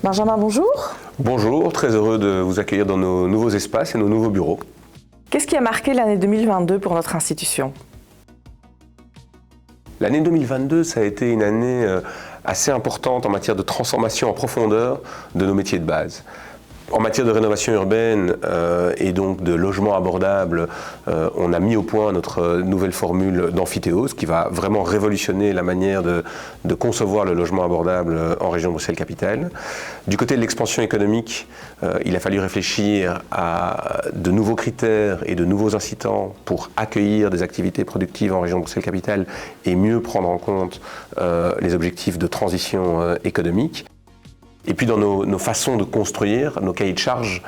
Benjamin, bonjour. Bonjour, très heureux de vous accueillir dans nos nouveaux espaces et nos nouveaux bureaux. Qu'est-ce qui a marqué l'année 2022 pour notre institution ? L'année 2022, ça a été une année assez importante en matière de transformation en profondeur de nos métiers de base. En matière de rénovation urbaine et donc de logement abordable, on a mis au point notre nouvelle formule d'amphithéose qui va vraiment révolutionner la manière de concevoir le logement abordable en région Bruxelles-Capitale. Du côté de l'expansion économique, il a fallu réfléchir à de nouveaux critères et de nouveaux incitants pour accueillir des activités productives en région Bruxelles-Capitale et mieux prendre en compte les objectifs de transition économique. Et puis dans nos façons de construire, nos cahiers de charges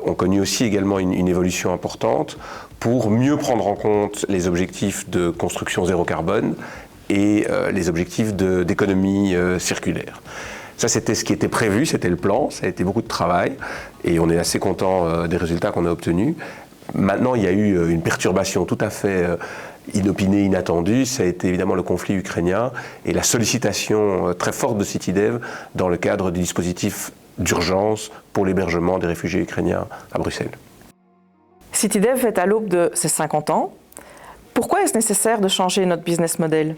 ont connu aussi également une évolution importante pour mieux prendre en compte les objectifs de construction zéro carbone et les objectifs d'économie circulaire. Ça, c'était ce qui était prévu, c'était le plan, ça a été beaucoup de travail et on est assez content des résultats qu'on a obtenus. Maintenant, il y a eu une perturbation tout à fait inopinée, inattendue, ça a été évidemment le conflit ukrainien et la sollicitation très forte de Citydev dans le cadre du dispositif d'urgence pour l'hébergement des réfugiés ukrainiens à Bruxelles. Citydev est à l'aube de ses 50 ans. Pourquoi est-ce nécessaire de changer notre business model ?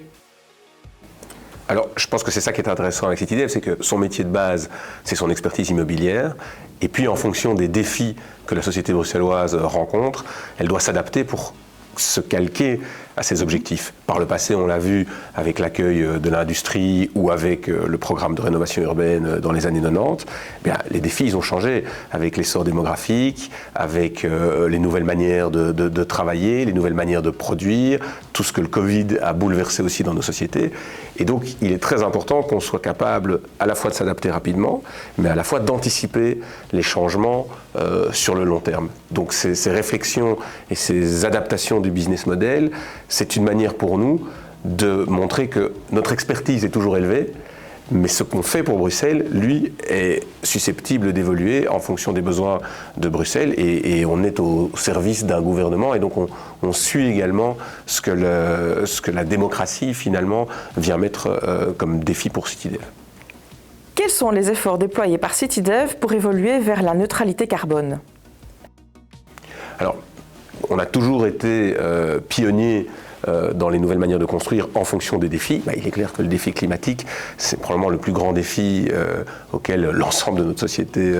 Alors, je pense que c'est ça qui est intéressant avec Citydev, c'est que son métier de base, c'est son expertise immobilière. Et puis, en fonction des défis que la société bruxelloise rencontre, elle doit s'adapter pour se calquer à ses objectifs. Par le passé, on l'a vu avec l'accueil de l'industrie ou avec le programme de rénovation urbaine dans les années 90. Bien, les défis, ils ont changé avec l'essor démographique, avec les nouvelles manières de travailler, les nouvelles manières de produire, tout ce que le Covid a bouleversé aussi dans nos sociétés. Et donc, il est très important qu'on soit capable à la fois de s'adapter rapidement, mais à la fois d'anticiper les changements sur le long terme. Donc, ces réflexions et ces adaptations du business model, c'est une manière pour nous de montrer que notre expertise est toujours élevée, mais ce qu'on fait pour Bruxelles, lui, est susceptible d'évoluer en fonction des besoins de Bruxelles et on est au service d'un gouvernement et donc on suit également ce que la démocratie finalement vient mettre comme défi pour Citydev. Quels sont les efforts déployés par Citydev pour évoluer vers la neutralité carbone ? Alors, on a toujours été pionniers dans les nouvelles manières de construire en fonction des défis. Il est clair que le défi climatique, c'est probablement le plus grand défi auquel l'ensemble de notre société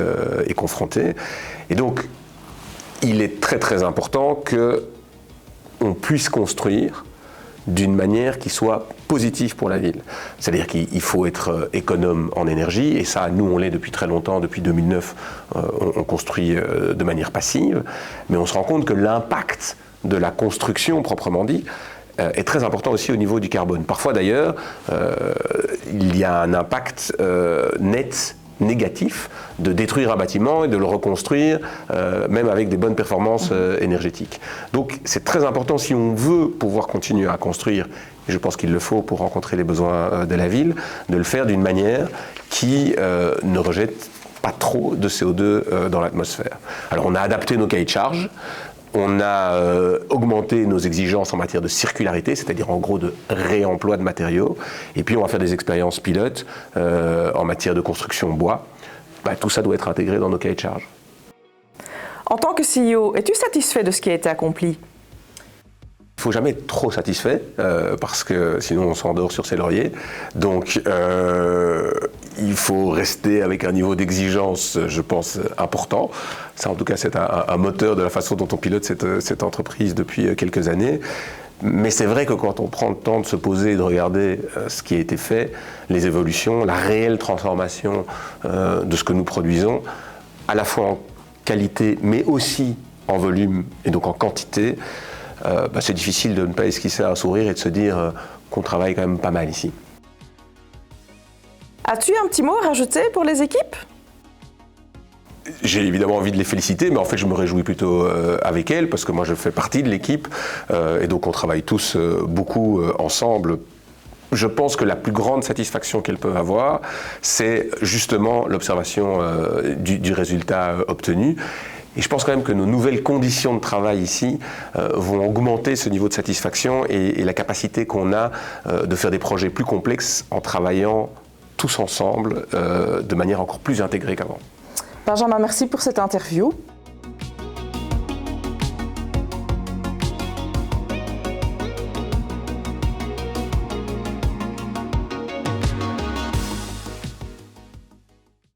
est confronté. Et donc, il est très très important qu'on puisse construire d'une manière qui soit positive pour la ville. C'est-à-dire qu'il faut être économe en énergie, et ça, nous, on l'est depuis très longtemps, depuis 2009, on construit de manière passive, mais on se rend compte que l'impact de la construction, proprement dit, est très important aussi au niveau du carbone. Parfois, d'ailleurs, il y a un impact net négatif de détruire un bâtiment et de le reconstruire, même avec des bonnes performances énergétiques. Donc c'est très important si on veut pouvoir continuer à construire, et je pense qu'il le faut pour rencontrer les besoins de la ville, de le faire d'une manière qui ne rejette pas trop de CO2 dans l'atmosphère. Alors on a adapté nos cahiers de charges, on a augmenté nos exigences en matière de circularité, c'est-à-dire en gros de réemploi de matériaux. Et puis on va faire des expériences pilotes en matière de construction bois. Tout ça doit être intégré dans nos cahiers de charges. En tant que CEO, es-tu satisfait de ce qui a été accompli ? Il ne faut jamais être trop satisfait, parce que sinon on s'endort sur ses lauriers. Donc il faut rester avec un niveau d'exigence, je pense, important. Ça, en tout cas, c'est un moteur de la façon dont on pilote cette entreprise depuis quelques années. Mais c'est vrai que quand on prend le temps de se poser et de regarder ce qui a été fait, les évolutions, la réelle transformation de ce que nous produisons, à la fois en qualité, mais aussi en volume et donc en quantité, c'est difficile de ne pas esquisser un sourire et de se dire qu'on travaille quand même pas mal ici. As-tu un petit mot à rajouter pour les équipes ? J'ai évidemment envie de les féliciter, mais en fait je me réjouis plutôt avec elles, parce que moi je fais partie de l'équipe, et donc on travaille tous beaucoup ensemble. Je pense que la plus grande satisfaction qu'elles peuvent avoir, c'est justement l'observation du résultat obtenu. Et je pense quand même que nos nouvelles conditions de travail ici vont augmenter ce niveau de satisfaction et la capacité qu'on a de faire des projets plus complexes en travaillant tous ensemble de manière encore plus intégrée qu'avant. Benjamin, merci pour cette interview.